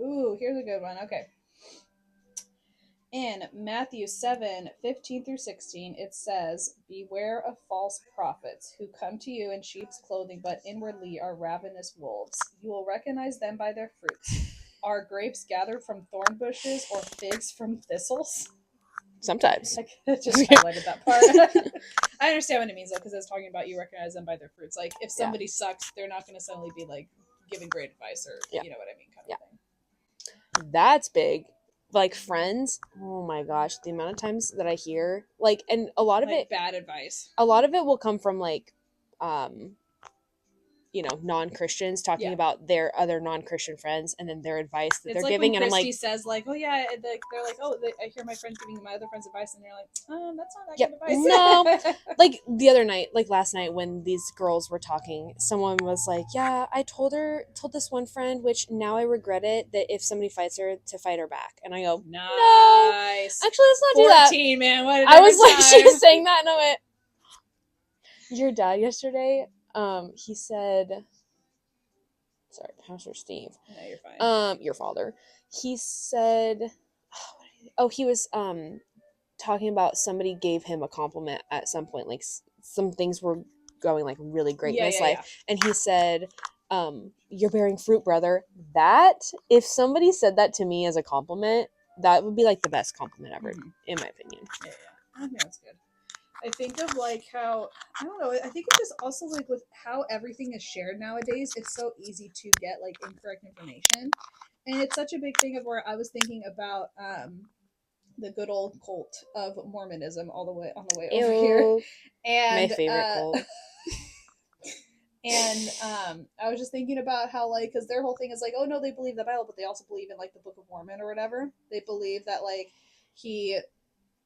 Ooh, here's a good one. Okay. In Matthew 7:15-16, it says, "Beware of false prophets who come to you in sheep's clothing, but inwardly are ravenous wolves. You will recognize them by their fruits. Are grapes gathered from thorn bushes or figs from thistles?" Sometimes. Like, I just highlighted that part. I understand what it means, though, because it's talking about you recognize them by their fruits. Like, if somebody sucks, they're not going to suddenly be, like, giving great advice or, you know what I mean, kind of thing. That's big. Like, friends, oh my gosh, the amount of times that I hear, like, and a lot of Like, it, bad advice. a lot of it will come from, like, you know, non-Christians talking about their other non-Christian friends and then their advice that they're like giving, when and I'm like, Christy says, like, "Oh yeah," they're like, "Oh, I hear my friends giving my other friends advice," and they're like, "That's not that good advice." No, like the other night, like last night when these girls were talking, someone was like, "Yeah, I told this one friend, which now I regret it, that if somebody fights her, to fight her back." And I go, nice. "No, actually, let's not do that." 14, man. What I was like, she was saying that, and I went, "Your dad yesterday, he said." Sorry, Pastor Steve. No, you're fine. Your father. He said, oh, he was talking about somebody gave him a compliment at some point, like some things were going like really great in his life, and he said, "You're bearing fruit, brother." That, if somebody said that to me as a compliment, that would be like the best compliment ever, in my opinion. Yeah, I think that's good. I think of like how, I don't know, I think it's just also like with how everything is shared nowadays, it's so easy to get like incorrect information. And it's such a big thing of where I was thinking about the good old cult of Mormonism all the way on the way over here. And my favorite cult. And I was just thinking about how, like, because their whole thing is like, oh no, they believe the Bible, but they also believe in like the Book of Mormon or whatever. They believe that like he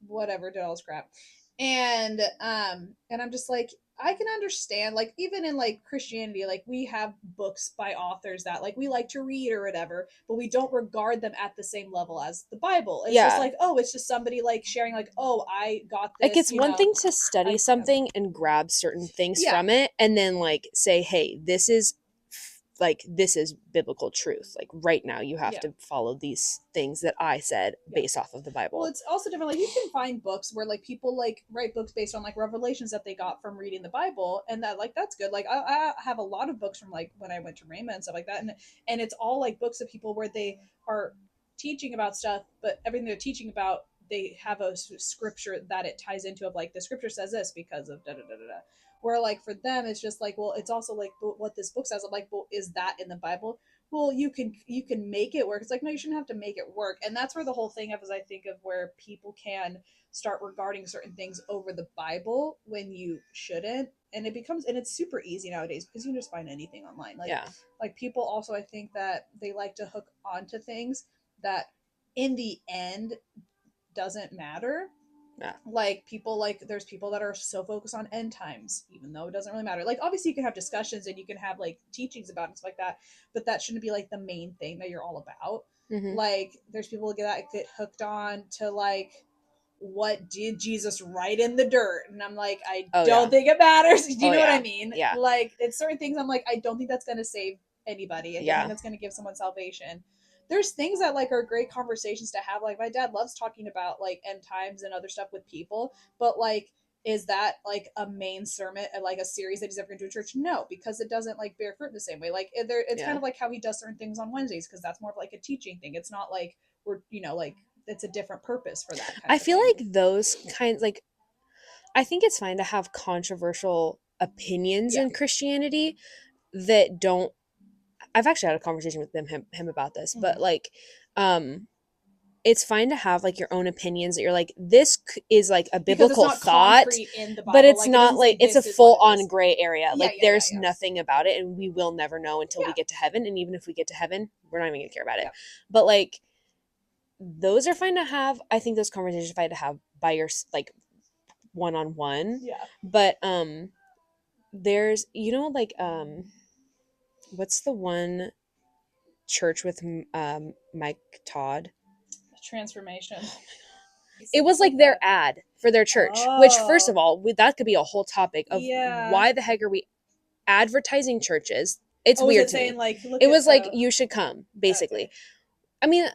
whatever did all this crap. And I'm just like, I can understand, like, even in like Christianity, like we have books by authors that like we like to read or whatever, but we don't regard them at the same level as the Bible. It's just like, oh, it's just somebody like sharing, like, oh, I got this. Like, it's one thing to study something and grab certain things from it, and then like say, hey, this is biblical truth. Like right now, you have to follow these things that I said based off of the Bible. Well, it's also different. Like you can find books where like people like write books based on like revelations that they got from reading the Bible, and that like that's good. Like I have a lot of books from like when I went to Rhema and stuff like that, and it's all like books of people where they are teaching about stuff, but everything they're teaching about, they have a scripture that it ties into, of like the scripture says this because of da da da da da. Where like for them it's just like, well, it's also like, but what this book says. I'm like, well, is that in the Bible? Well, you can make it work. It's like, no, you shouldn't have to make it work. And that's where the whole thing of is, I think, of where people can start regarding certain things over the Bible when you shouldn't. And it becomes, and it's super easy nowadays because you can just find anything online. Like, like people also, I think that they like to hook onto things that in the end doesn't matter. Like people, like there's people that are so focused on end times, even though it doesn't really matter. Like obviously you can have discussions and you can have like teachings about it and stuff like that, but that shouldn't be like the main thing that you're all about. Like there's people that get hooked on to like, what did Jesus write in the dirt? And I'm like, I don't think it matters. Do you know what I mean? Yeah. Like it's certain things I'm like, I don't think that's gonna save anybody. I don't think that's gonna give someone salvation. There's things that like are great conversations to have. Like my dad loves talking about like end times and other stuff with people, but like, is that like a main sermon, like a series that he's ever going to do in church? No, because it doesn't like bear fruit in the same way. Like it's kind of like how he does certain things on Wednesdays, because that's more of like a teaching thing. It's not like we're, like it's a different purpose for that. I feel like those kinds, like, I think it's fine to have controversial opinions in Christianity that don't. I've actually had a conversation with him about this, but like, it's fine to have like your own opinions that you're like, this is like a biblical thought, but it's not like it's a full on gray area. Like there's nothing about it, and we will never know until we get to heaven. And even if we get to heaven, we're not even gonna care about it. But like, those are fine to have. I think those conversations are fine to have by your like one-on-one. But there's, like, what's the one church with Mike Todd? Transformation. It was like their ad for their church, which first of all, that could be a whole topic of why the heck are we advertising churches It's Oh, was weird it to me. saying like, look It at? was like, you should come, basically. Okay. I mean,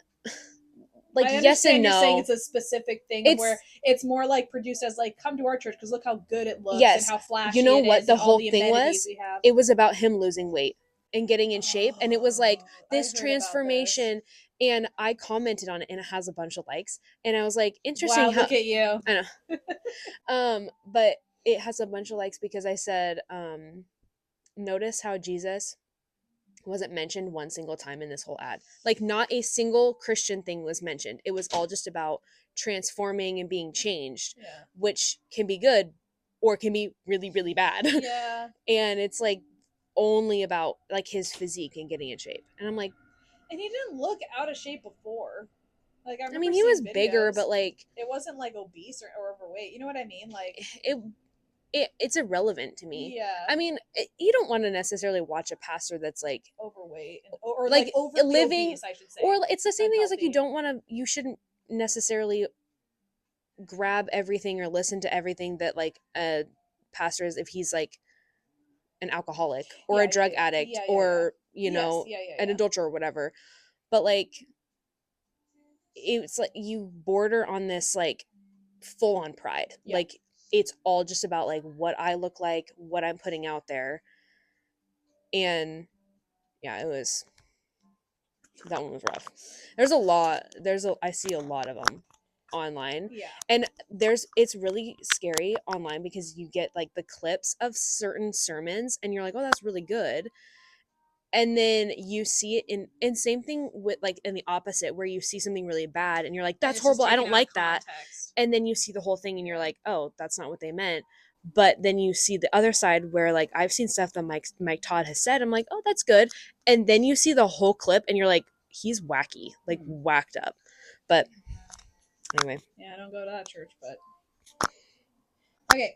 like, I yes and understand you're saying no. it's a specific thing of where It's, it's more like produced as like, come to our church because look how good it looks and yes. how You flashy know it what is the and all whole the thing amenities was? we have. It was about him losing weight and getting in shape. And it was like Oh, I this heard about this. transformation. And I commented on it and it has a bunch of likes. And I was like, interesting Wow, how, look at you. I know. But it has a bunch of likes because I said, notice how Jesus wasn't mentioned one single time in this whole ad. Like, not a single Christian thing was mentioned. It was all just about transforming and being changed, Yeah. which can be good or can be really, really bad. Yeah. And it's like only about like his physique and getting in shape. And I'm like, And he didn't look out of shape before. Like I I remember mean, he was seeing bigger, videos. but like It wasn't like obese or overweight. You know what I mean? Like, it it's irrelevant to me. yeah, I mean, you don't want to necessarily watch a pastor that's overweight or like like overly living, obese, I should or say. it's the same thing as like, you Unhealthy. don't want to, you shouldn't necessarily grab everything or listen to everything that like a pastor is if he's like an alcoholic or Yeah, a yeah, drug yeah, addict yeah, yeah, yeah. or Yes, yeah, yeah, an yeah. adulterer or whatever. But like, it's like you border on this like full on pride. Yeah. Like, it's all just about like what I look like, what I'm putting out there. And yeah, it was, that one was rough. I see a lot of them online. Yeah. And it's really scary online because you get like the clips of certain sermons and you're like, oh, that's really good. And then you see it and same thing with like in the opposite, where you see something really bad and you're like, And that's it's just horrible, I taken don't out of like that. context. And then you see the whole thing and you're Yeah. like, oh, that's not what they meant. But then you see the other side where like I've seen stuff that Mike Todd has said, I'm like, oh, that's good. And then you see the whole clip and you're like, he's wacky, like whacked up. But anyway. Yeah, I don't go to that church, but okay.